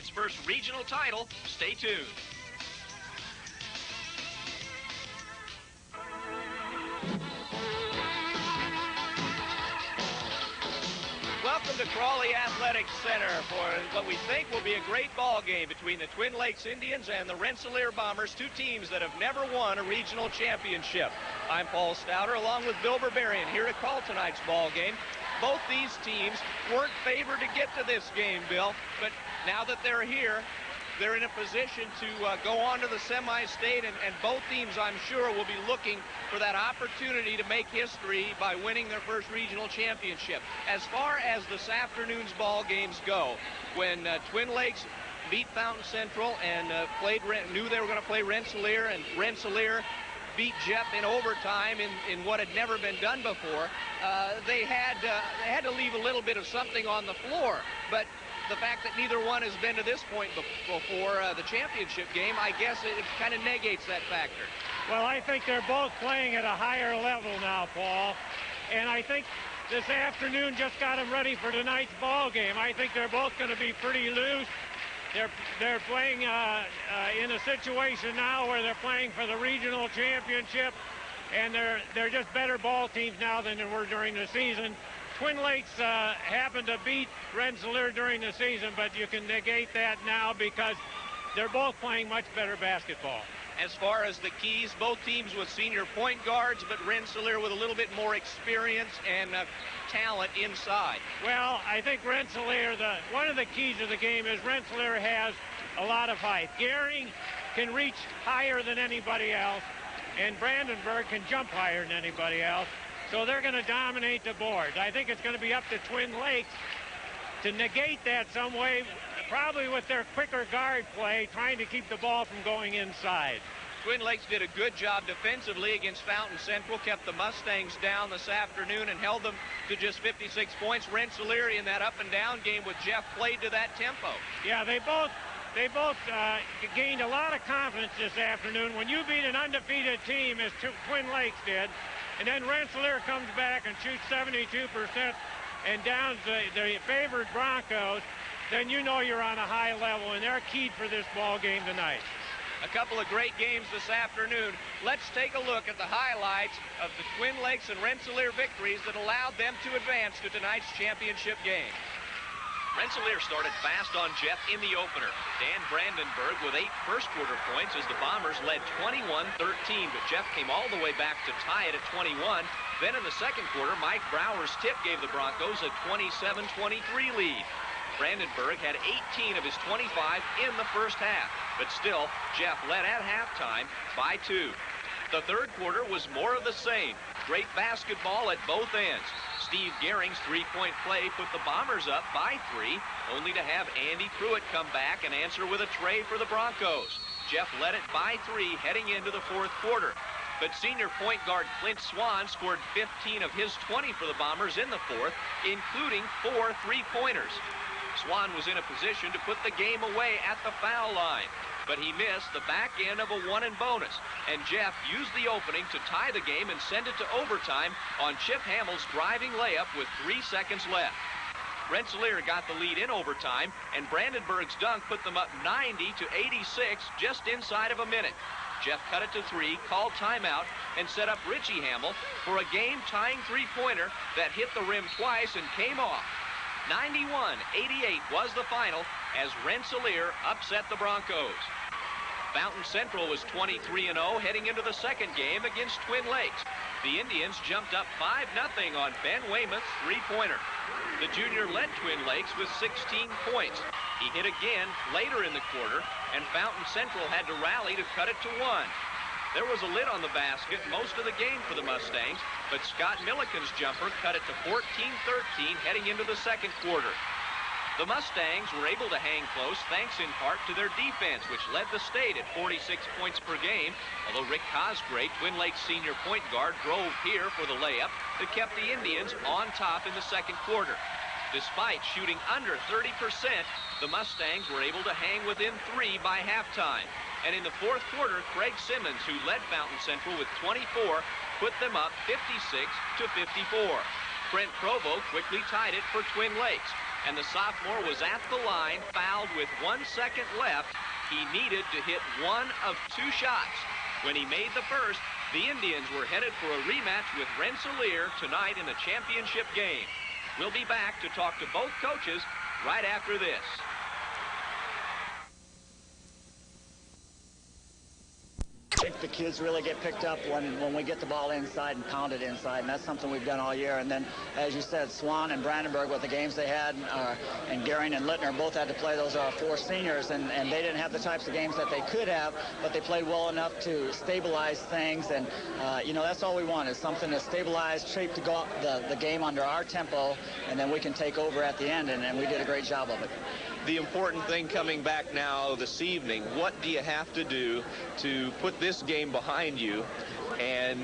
its first regional title. Stay tuned. Welcome to Crawley Athletic Center for what we think will be a great ball game between the Twin Lakes Indians and the Rensselaer Bombers, two teams that have never won a regional championship. I'm Paul Stouter along with Bill Berberian here to call tonight's ball game. Both these teams weren't favored to get to this game, Bill, but now that they're here, they're in a position to go on to the semi-state, and both teams, I'm sure, will be looking for that opportunity to make history by winning their first regional championship. As far as this afternoon's ball games go, when Twin Lakes beat Fountain Central and knew they were going to play Rensselaer, and Rensselaer beat Jeff in overtime in what had never been done before, they had to leave a little bit of something on the floor, but the fact that neither one has been to this point before the championship game, I guess it kind of negates that factor. Well, I think they're both playing at a higher level now, Paul. And I think this afternoon just got them ready for tonight's ball game. I think they're both going to be pretty loose. They're playing in a situation now where they're playing for the regional championship, and they're just better ball teams now than they were during the season. Twin Lakes happened to beat Rensselaer during the season, but you can negate that now because they're both playing much better basketball. As far as the keys, both teams with senior point guards, but Rensselaer with a little bit more experience and talent inside. Well, I think Rensselaer, one of the keys of the game is Rensselaer has a lot of height. Gehring can reach higher than anybody else, and Brandenburg can jump higher than anybody else. So they're going to dominate the boards. I think it's going to be up to Twin Lakes to negate that some way, probably with their quicker guard play, trying to keep the ball from going inside. Twin Lakes did a good job defensively against Fountain Central, kept the Mustangs down this afternoon and held them to just 56 points. Rensselaer in that up and down game with Jeff played to that tempo. Yeah, they both gained a lot of confidence this afternoon. When you beat an undefeated team, as Twin Lakes did, and then Rensselaer comes back and shoots 72% and downs the favored Broncos, then you know you're on a high level, and they're keyed for this ball game tonight. A couple of great games this afternoon. Let's take a look at the highlights of the Twin Lakes and Rensselaer victories that allowed them to advance to tonight's championship game. Rensselaer started fast on Jeff in the opener. Dan Brandenburg with 8 first-quarter points as the Bombers led 21-13, but Jeff came all the way back to tie it at 21. Then in the second quarter, Mike Brower's tip gave the Broncos a 27-23 lead. Brandenburg had 18 of his 25 in the first half, but still, Jeff led at halftime by 2. The third quarter was more of the same. Great basketball at both ends. Steve Gehring's three-point play put the Bombers up by 3, only to have Andy Pruitt come back and answer with a tray for the Broncos. Jeff led it by 3 heading into the fourth quarter. But senior point guard Clint Swan scored 15 of his 20 for the Bombers in the fourth, including 4 three-pointers. Swan was in a position to put the game away at the foul line, but he missed the back end of a 1-and bonus, and Jeff used the opening to tie the game and send it to overtime on Chip Hamill's driving layup with 3 seconds left. Rensselaer got the lead in overtime, and Brandenburg's dunk put them up 90-86 just inside of a minute. Jeff cut it to 3, called timeout, and set up Richie Hamill for a game-tying three-pointer that hit the rim twice and came off. 91-88 was the final as Rensselaer upset the Broncos. Fountain Central was 23-0 heading into the second game against Twin Lakes. The Indians jumped up 5-0 on Ben Weymouth's three-pointer. The junior led Twin Lakes with 16 points. He hit again later in the quarter, and Fountain Central had to rally to cut it to 1. There was a lid on the basket most of the game for the Mustangs, but Scott Milliken's jumper cut it to 14-13 heading into the second quarter. The Mustangs were able to hang close thanks in part to their defense, which led the state at 46 points per game, although Rick Cosgray, Twin Lakes senior point guard, drove here for the layup that kept the Indians on top in the second quarter. Despite shooting under 30%, the Mustangs were able to hang within 3 by halftime. And in the fourth quarter, Craig Simmons, who led Fountain Central with 24, put them up 56-54. Trent Provo quickly tied it for Twin Lakes. and the sophomore was at the line, fouled with 1 second left. He needed to hit one of 2 shots. When he made the first, the Indians were headed for a rematch with Rensselaer tonight in a championship game. We'll be back to talk to both coaches right after this. I think the kids really get picked up when we get the ball inside and pound it inside, and that's something we've done all year. And then, as you said, Swan and Brandenburg, with the games they had, and Gehring and Littner both had to play. Those are our 4 seniors, and they didn't have the types of games that they could have, but they played well enough to stabilize things. And, you know, that's all we want, is something to stabilize, shape the game under our tempo, and then we can take over at the end, and we did a great job of it. The important thing coming back now this evening, what do you have to do to put this game behind you and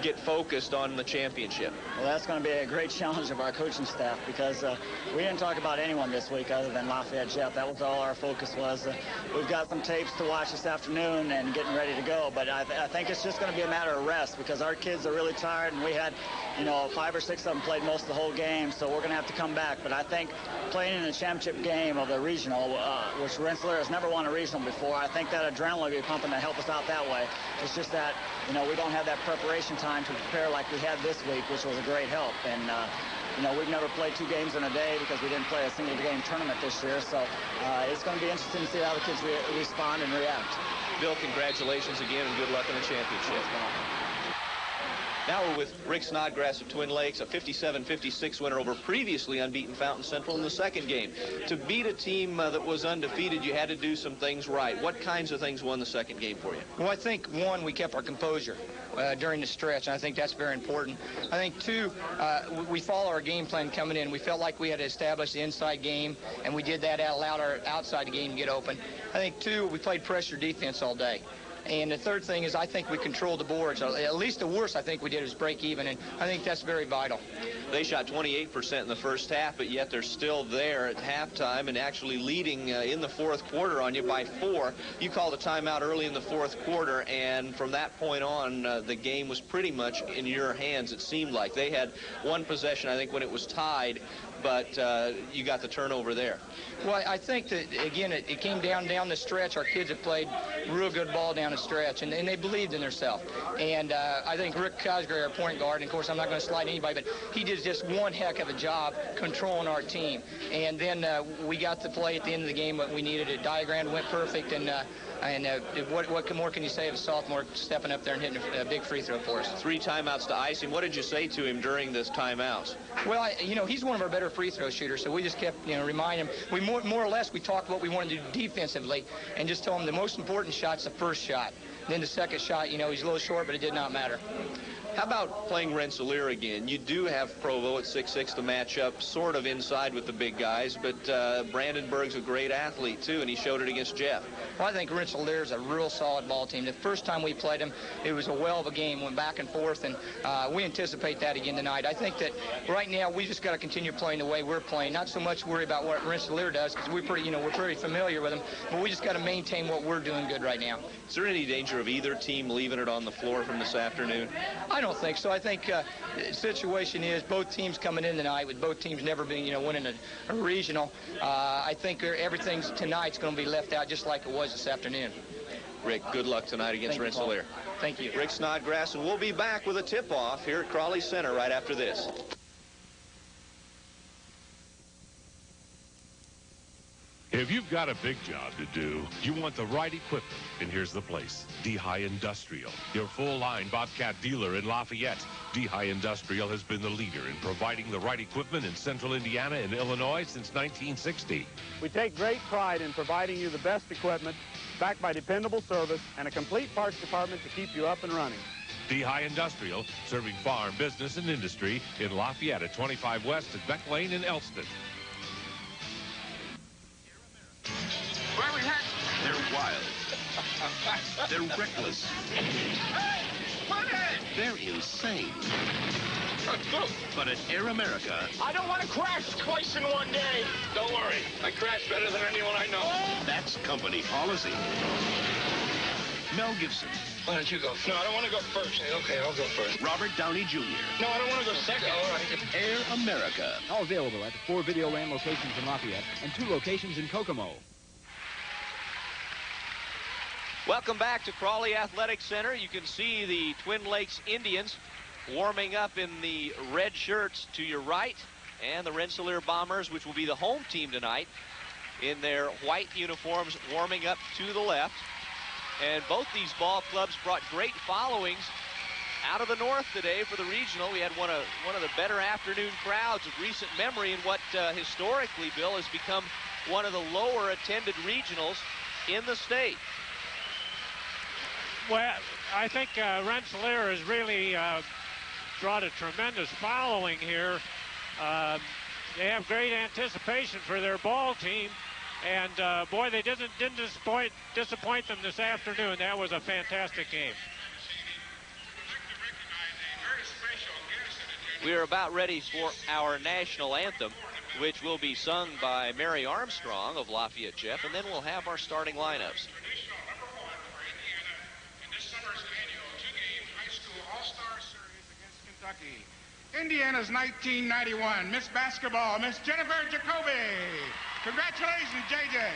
get focused on the championship? Well, that's going to be a great challenge of our coaching staff, because we didn't talk about anyone this week other than Lafayette Jeff. That was all our focus was. We've got some tapes to watch this afternoon and getting ready to go, but I think it's just going to be a matter of rest, because our kids are really tired, and we had, you know, 5 or 6 of them played most of the whole game, so we're going to have to come back. But I think playing in the championship game of the regional, which Rensselaer has never won a regional before, I think that adrenaline will be pumping to help us out that way. It's just that, you know, we don't have that preparation time to prepare like we had this week, which was a great help. And, you know, we've never played 2 games in a day because we didn't play a single game tournament this year. So it's going to be interesting to see how the kids respond and react. Bill, congratulations again, and good luck in the championship. Now we're with Rick Snodgrass of Twin Lakes, a 57-56 winner over previously unbeaten Fountain Central in the second game. To beat a team that was undefeated, you had to do some things right. What kinds of things won the second game for you? Well, I think, 1, we kept our composure during the stretch, and I think that's very important. I think, 2, we follow our game plan coming in. We felt like we had to establish the inside game, and we did that, allowed our outside game to get open. I think, 2, we played pressure defense all day. And the third thing is, I think we controlled the boards. At least the worst I think we did was break even, and I think that's very vital. They shot 28% in the first half, but yet they're still there at halftime and actually leading in the fourth quarter on you by 4. You called a timeout early in the fourth quarter, and from that point on, the game was pretty much in your hands, it seemed like. They had 1 possession, I think, when it was tied, but you got the turnover there. Well, I think that, again, it came down the stretch. Our kids have played real good ball down the stretch, and they believed in themselves. And I think Rick Cosgrave, our point guard, and of course I'm not going to slide anybody, but he did just one heck of a job controlling our team. And then we got to play at the end of the game what we needed. A diagram went perfect, and what more can you say of a sophomore stepping up there and hitting a big free throw for us? 3 timeouts to ice him. What did you say to him during this timeouts? Well, you know, he's one of our better free throw shooters, so we just kept, you know, reminding him. We more or less, we talked what we wanted to do defensively, and just told him the most important shot's the first shot. Then the second shot, you know, he's a little short, but it did not matter. How about playing Rensselaer again? You do have Provo at 6'6" to match up sort of inside with the big guys, but Brandenburg's a great athlete, too, and he showed it against Jeff. Well, I think Rensselaer's a real solid ball team. The first time we played them, it was a well of a game, went back and forth, and we anticipate that again tonight. I think that right now we just got to continue playing the way we're playing, not so much worry about what Rensselaer does, because we're pretty familiar with them, but we just got to maintain what we're doing good right now. Is there any danger of either team leaving it on the floor from this afternoon? I don't think so. I think the situation is both teams coming in tonight, with both teams never being, winning a regional. I think everything's tonight's going to be left out just like it was this afternoon. Rick, good luck tonight against Rensselaer. Thank you. Rick Snodgrass, and we'll be back with a tip-off here at Crawley Center right after this. If you've got a big job to do, you want the right equipment, and here's the place. D-High Industrial, your full-line Bobcat dealer in Lafayette. D-High Industrial has been the leader in providing the right equipment in central Indiana and Illinois since 1960. We take great pride in providing you the best equipment, backed by dependable service and a complete parts department to keep you up and running. D-High Industrial, serving farm, business, and industry in Lafayette at 25 West at Beck Lane in Elston. They're wild. They're reckless. They're insane. But at Air America... I don't want to crash twice in one day. Don't worry. I crash better than anyone I know. That's company policy. Mel Gibson. Why don't you go first? No, I don't want to go first. Okay, I'll go first. Robert Downey Jr. No, I don't want to go second. All right. Air America. Now available at the 4 Videoland locations in Lafayette and 2 locations in Kokomo. Welcome back to Crawley Athletic Center. You can see the Twin Lakes Indians warming up in the red shirts to your right, and the Rensselaer Bombers, which will be the home team tonight, in their white uniforms warming up to the left. And both these ball clubs brought great followings out of the north today for the regional. We had one of the better afternoon crowds of recent memory in what historically, Bill, has become one of the lower attended regionals in the state. Well, I think Rensselaer has really brought a tremendous following here. They have great anticipation for their ball team. And, boy, they didn't disappoint them this afternoon. That was a fantastic game. We are about ready for our national anthem, which will be sung by Mary Armstrong of Lafayette Jeff, and then we'll have our starting lineups. Indiana's 1991 Miss Basketball, Miss Jennifer Jacoby. Congratulations, JJ.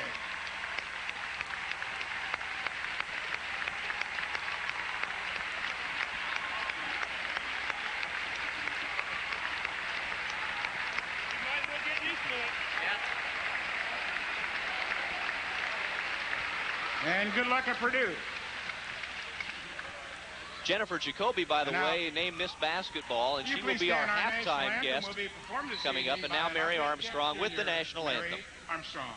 And good luck at Purdue. Jennifer Jacoby, by the way, named Miss Basketball, and she will be our halftime guest coming up. And now Mary Armstrong with the national anthem. Armstrong.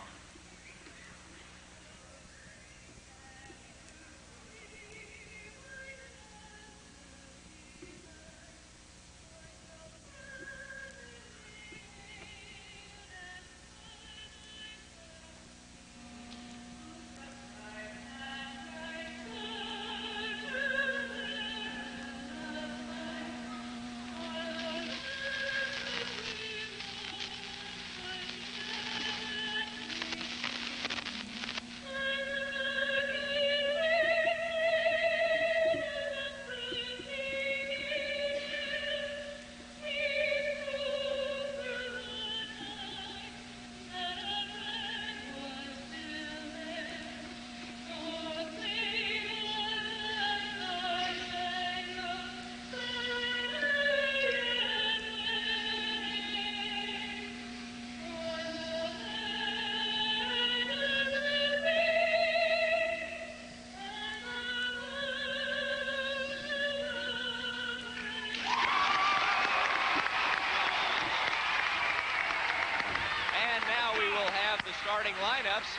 Starting lineups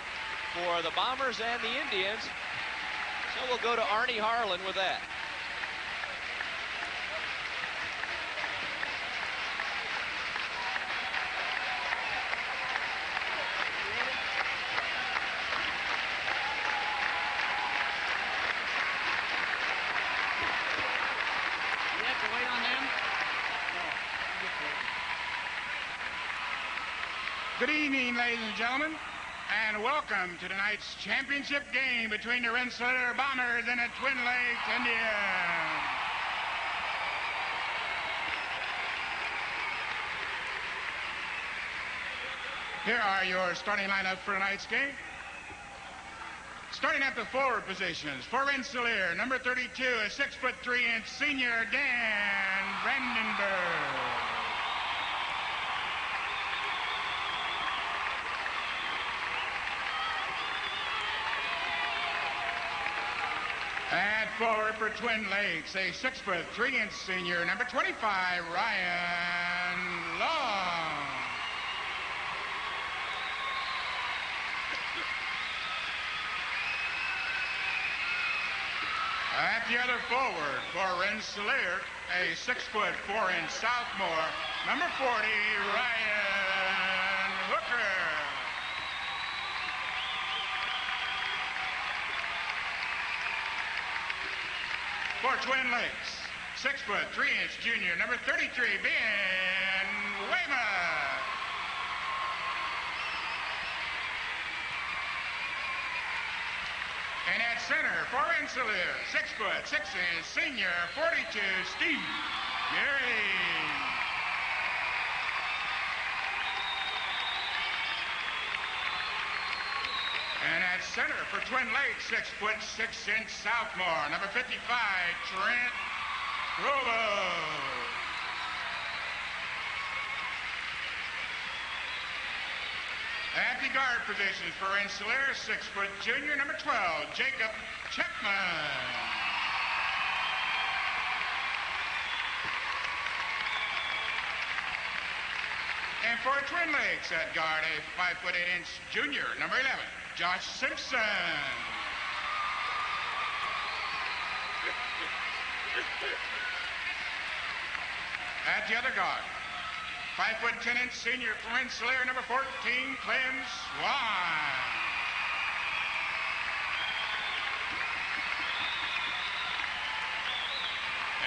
for the Bombers and the Indians. So we'll go to Arnie Harlan with that. You have to wait on them? No. Good evening, ladies and gentlemen, and welcome to tonight's championship game between the Rensselaer Bombers and the Twin Lakes Indians. Here are your starting lineup for tonight's game. Starting at the forward positions, for Rensselaer, number 32, a 6'3" senior, Dan Brandenburg. At forward for Twin Lakes, a 6'3" senior, number 25, Ryan Long. At the other forward for Rensselaer, a 6'4" sophomore, number 40, Ryan Hooker. For Twin Lakes, 6'3" junior, number 33, Ben Weymouth. And at center for Rensselaer, 6'6" senior, 42, Steve Gearing. And at center for Twin Lakes, 6'6" sophomore, number 55, Trent Provo. At the guard positions for Rensselaer, 6' junior, number 12, Jacob Chapman. And for Twin Lakes at guard, a 5'8" junior, number 11, Josh Simpson. At the other guard, 5'10" senior from Rensselaer, number 14, Clem Swan.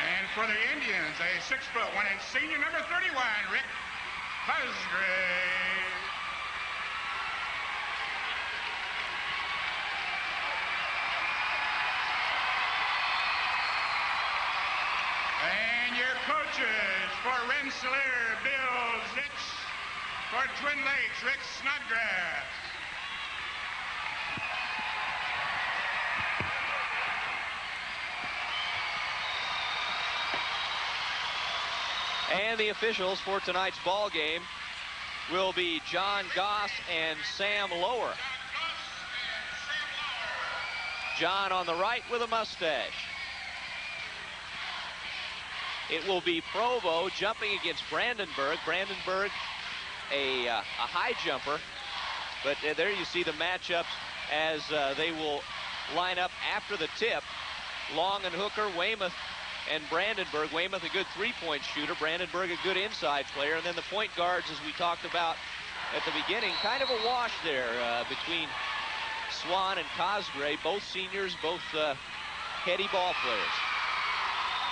And for the Indians, a 6'1" senior, number 31, Rick Cosgrave. And your coaches for Rensselaer, Bill Zitch. For Twin Lakes, Rick Snodgrass. And the officials for tonight's ball game will be John Goss and Sam Lower. John on the right with a mustache. It will be Provo jumping against Brandenburg. Brandenburg, a high jumper. But there you see the matchups as they will line up after the tip. Long and Hooker, Weymouth, and Brandenburg. Weymouth, a good three-point shooter. Brandenburg, a good inside player. And then the point guards, as we talked about at the beginning, kind of a wash there between Swan and Cosgrave. Both seniors, both heady ball players.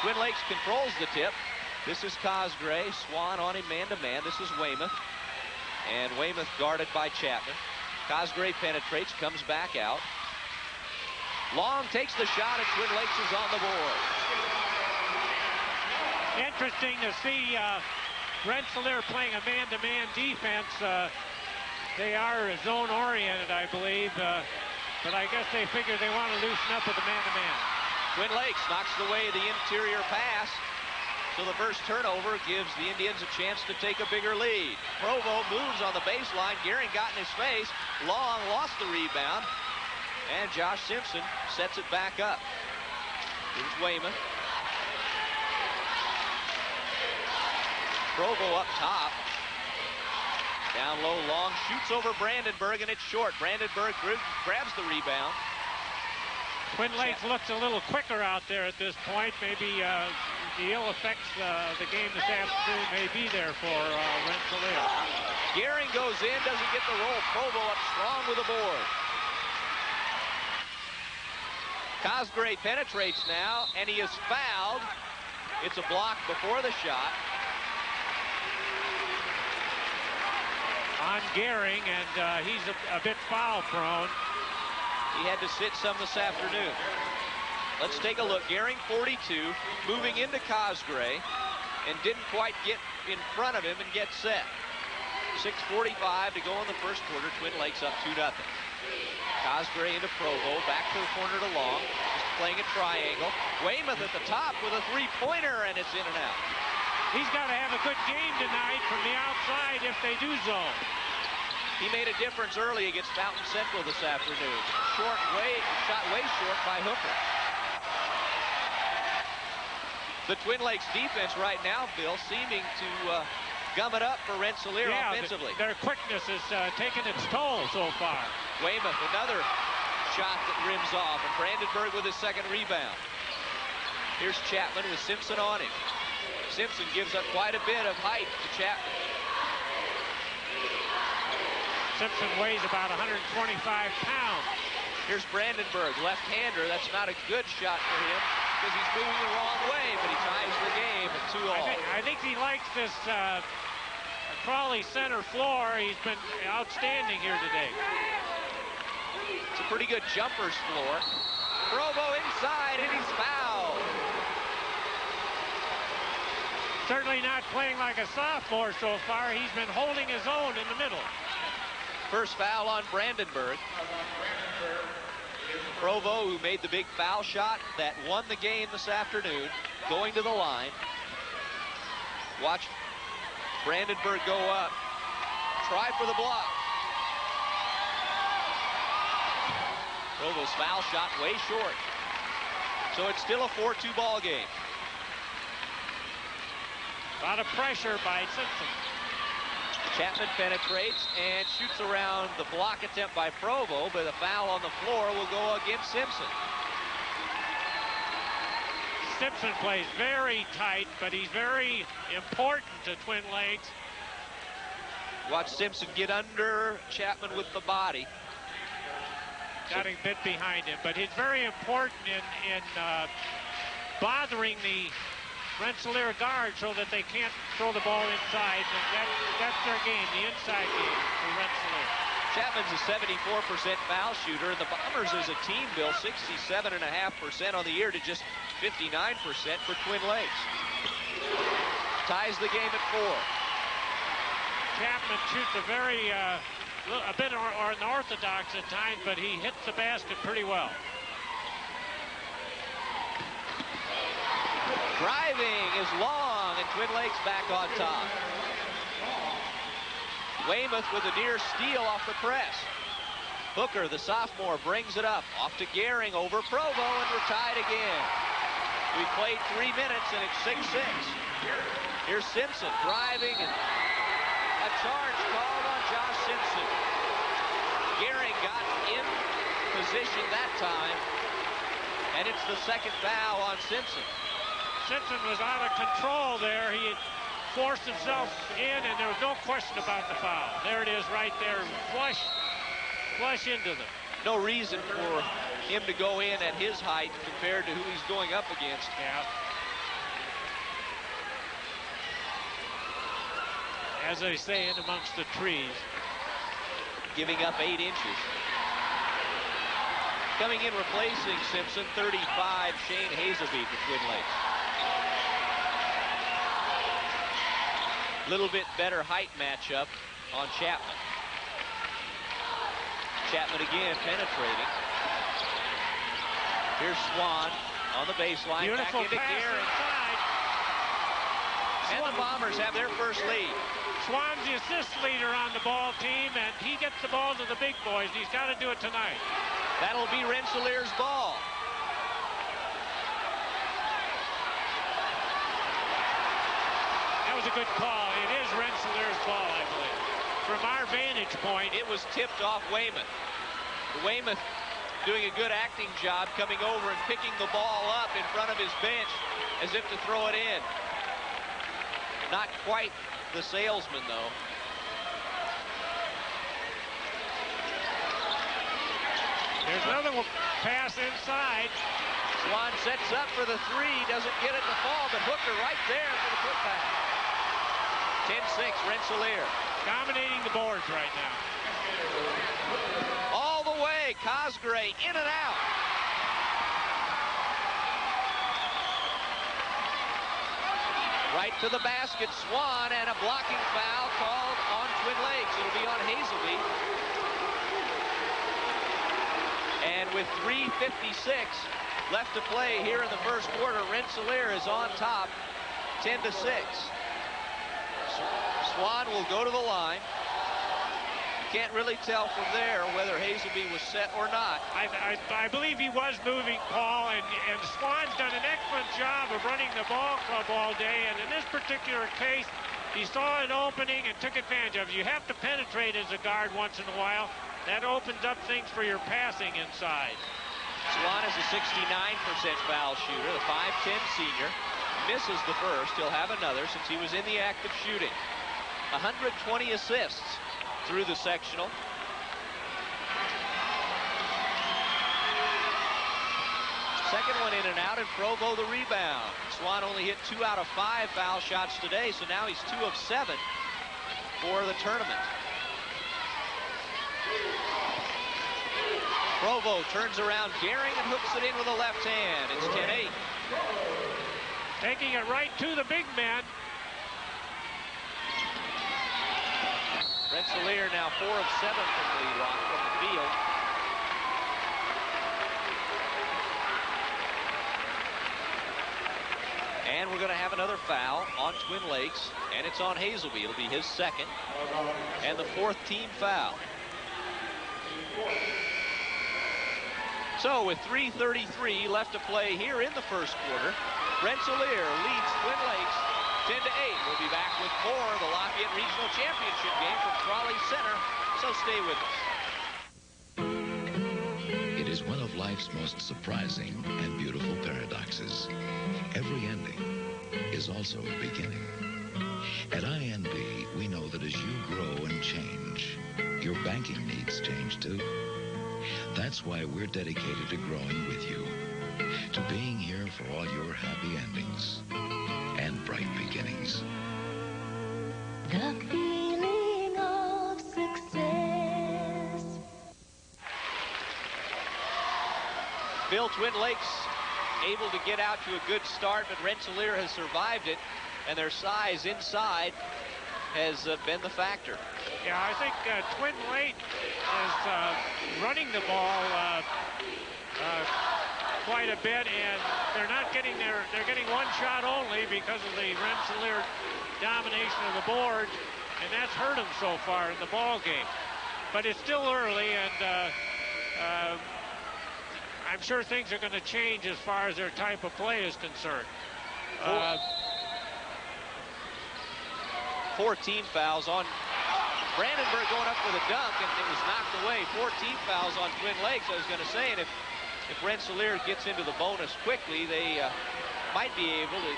Twin Lakes controls the tip. This is Cosgrave. Swan on him man-to-man. This is Weymouth. And Weymouth guarded by Chapman. Cosgrave penetrates, comes back out. Long takes the shot, and Twin Lakes is on the board. Interesting to see Rensselaer playing a man-to-man defense. They are zone-oriented, I believe, but I guess they figure they want to loosen up with the man-to-man. Twin Lakes knocks away the interior pass, so the first turnover gives the Indians a chance to take a bigger lead. Provo moves on the baseline. Gearing got in his face. Long lost the rebound, and Josh Simpson sets it back up. Here's Weymouth. Provo up top. Down low, Long shoots over Brandenburg, and it's short. Brandenburg grabs the rebound. Twin Lakes looks a little quicker out there at this point. Maybe the ill effects of the game this afternoon may be there for Rensselaer. Gearing goes in, doesn't get the roll. Provo up strong with the board. Cosgrave penetrates now, and he is fouled. It's a block before the shot. On Gearing, and he's a bit foul prone. He had to sit some this afternoon. Let's take a look. Gearing 42, moving into Cosgrave, and didn't quite get in front of him and get set. 6:45 to go in the first quarter. Twin Lakes up 2-0. Cosgrave into Provo, back to the corner to Long, just playing a triangle. Weymouth at the top with a three-pointer, and it's in and out. He's got to have a good game tonight from the outside if they do zone. He made a difference early against Fountain Central this afternoon. Shot way short by Hooker. The Twin Lakes defense right now, Bill, seeming to gum it up for Rensselaer offensively. Their quickness is taking its toll so far. Weymouth, another shot that rims off, and Brandenburg with his second rebound. Here's Chapman with Simpson on him. Simpson gives up quite a bit of height to Chapman. Simpson weighs about 125 pounds. Here's Brandenburg, left-hander. That's not a good shot for him because he's moving the wrong way, but he ties the game at 2-all. I think he likes this Crawley center floor. He's been outstanding here today. It's a pretty good jumper's floor. Provo inside, and he's fouled. Certainly not playing like a sophomore so far. He's been holding his own in the middle. First foul on Brandenburg. Provo, who made the big foul shot that won the game this afternoon, going to the line. Watch Brandenburg go up. Try for the block. Provo's foul shot way short. So it's still a 4-2 ball game. A lot of pressure by Simpson. Chapman penetrates and shoots around the block attempt by Provo, but a foul on the floor will go against Simpson. Simpson plays very tight, but he's very important to Twin Lakes. Watch Simpson get under Chapman with the body. Got a bit behind him, but he's very important in bothering the Rensselaer guard so that they can't throw the ball inside. And that's their game, the inside game for Rensselaer. Chapman's a 74% foul shooter, and the Bombers as a team, Bill, 67.5% on the year to just 59% for Twin Lakes. Ties the game at 4. Chapman shoots a bit unorthodox at times, but he hits the basket pretty well. Driving is long, and Twin Lakes back on top. Weymouth with a near steal off the press. Hooker, the sophomore, brings it up. Off to Gehring over Provo, and we're tied again. We played 3 minutes, and it's 6-6. Here's Simpson driving, and a charge called on Josh Simpson. Gehring got in position that time, and it's the second foul on Simpson. Simpson was out of control there. He had forced himself in, and there was no question about the foul. There it is right there, flush into them. No reason for him to go in at his height compared to who he's going up against. Yeah. As they say, in amongst the trees. Giving up 8 inches. Coming in replacing Simpson, 35, Shane Hazelby for Twin Lakes. Little bit better height matchup on Chapman. Chapman again penetrating. Here's Swan on the baseline. Beautiful back into Gehring. And the Bombers have their first lead. Swan's the assist leader on the ball team, and he gets the ball to the big boys. He's got to do it tonight. That'll be Rensselaer's ball. That was a good call. It is Rensselaer's ball, I believe. From our vantage point, it was tipped off Weymouth. Weymouth doing a good acting job coming over and picking the ball up in front of his bench as if to throw it in. Not quite the salesman, though. There's another pass inside. Swan sets up for the 3, doesn't get it to fall, but Hooker right there for the putback. 10-6, Rensselaer. Dominating the boards right now. All the way, Cosgray in and out. Right to the basket, Swan, and a blocking foul called on Twin Lakes. It'll be on Hazelby. And with 3:56 left to play here in the first quarter, Rensselaer is on top, 10-6. Swan will go to the line. Can't really tell from there whether Hazelby was set or not. I believe he was moving, Paul, and Swan's done an excellent job of running the ball club all day, and in this particular case, he saw an opening and took advantage of it. You have to penetrate as a guard once in a while. That opens up things for your passing inside. Swan is a 69% foul shooter, the 5'10 senior. Misses the first. He'll have another since he was in the act of shooting. 120 assists through the sectional. Second one in and out, and Provo the rebound. Swan only hit 2 out of 5 foul shots today, so now he's 2 of 7 for the tournament. Provo turns around Gehring and hooks it in with a left hand. It's 10-8. Taking it right to the big man. Rensselaer now 4 of 7 from the field. And we're going to have another foul on Twin Lakes, and it's on Hazelby. It'll be his second and the 4th team foul. So with 3:33 left to play here in the first quarter, Rensselaer leads Twin Lakes 10-8. We'll be back with more of the Lafayette Regional Championship game from Trolley Center, so stay with us. It is one of life's most surprising and beautiful paradoxes. Every ending is also a beginning. At INB, we know that as you grow and change, your banking needs change too. That's why we're dedicated to growing with you, to being here for all your happy endings and bright beginnings. The feeling of success. Bill, Twin Lakes able to get out to a good start, but Rensselaer has survived it, and their size inside has been the factor. Yeah, I think Twin Lakes is running the ball quite a bit, and they're not getting they're getting one shot only because of the Rensselaer domination of the board, and that's hurt them so far in the ball game. But it's still early, and I'm sure things are going to change as far as their type of play is concerned. 4 team fouls on Brandenburg going up with a dunk, and it was knocked away. 4 team fouls on Twin Lakes, I was going to say, and if Rensselaer gets into the bonus quickly, they might be able to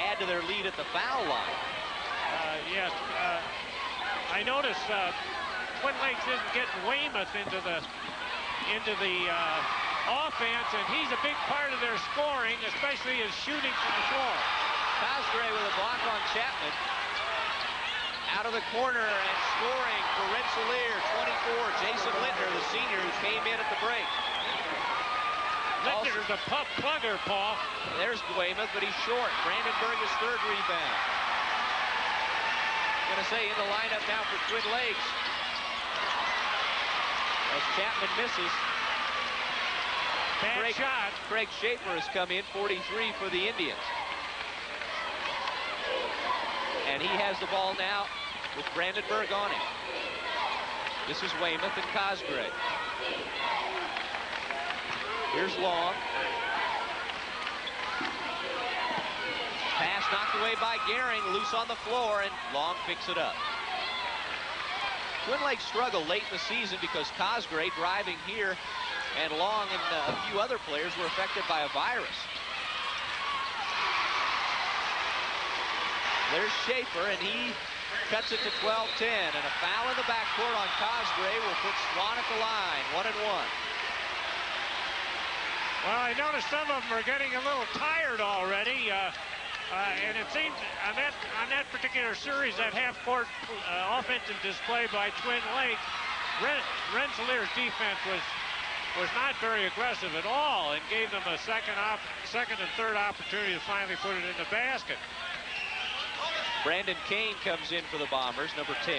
add to their lead at the foul line. Yes, I noticed Twin Lakes isn't getting Weymouth into the offense, and he's a big part of their scoring, especially his shooting from the floor. Cosgray with a block on Chapman. Out of the corner and scoring for Rensselaer, 24, Jason Lintner, the senior who came in at the break. Lintner's a pup plugger, Paul. There's Weymouth, but he's short. Brandenburg is 3rd rebound. I'm going to say in the lineup now for Twin Lakes, as Chapman misses. Bad shot. Craig Schaefer has come in, 43 for the Indians. And he has the ball now with Brandenburg on him. This is Weymouth and Cosgray. Here's Long. Pass knocked away by Gehring, loose on the floor, and Long picks it up. Twin Lakes struggled late in the season because Cosgray driving here, and Long and a few other players were affected by a virus. There's Schaefer, and he cuts it to 12-10, and a foul in the backcourt on Cosgray will put Swan at the line, 1-1. Well, I noticed some of them are getting a little tired already, and it seems on that particular series, that half-court offensive display by Twin Lakes, Rensselaer's defense was not very aggressive at all, and gave them a second and third opportunity to finally put it in the basket. Brandon Kane comes in for the Bombers, number 10,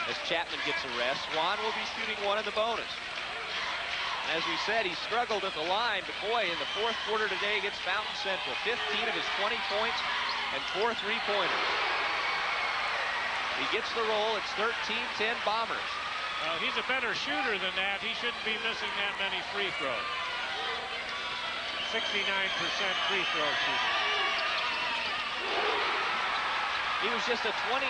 as Chapman gets a rest. Swan will be shooting 1 in the bonus. As we said, he struggled at the line, but boy, in the 4th quarter today against Fountain Central, 15 of his 20 points and 4 3-pointers. He gets the roll. It's 13-10 Bombers. He's a better shooter than that. He shouldn't be missing that many free throws. 69% free throw shooter. He was just a 29%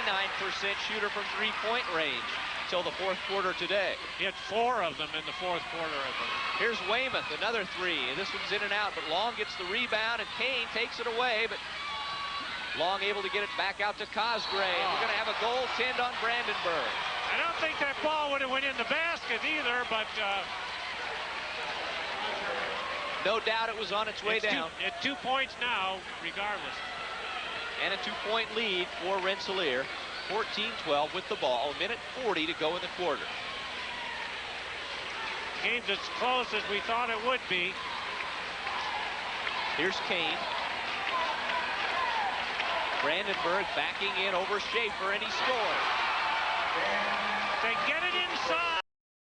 shooter from 3-point range until the 4th quarter today. He had 4 of them in the 4th quarter, I believe. Here's Weymouth, another 3. This one's in and out, but Long gets the rebound, and Kane takes it away, but Long able to get it back out to Cosgray. And we're going to have a goaltend on Brandenburg. I don't think that ball would have went in the basket either, but no doubt it was on its way down. At 2 points now, regardless. And a 2-point lead for Rensselaer. 14-12 with the ball. 1:40 to go in the quarter. Game's as close as we thought it would be. Here's Kane. Brandenburg backing in over Schaefer, and he scores. They get it inside.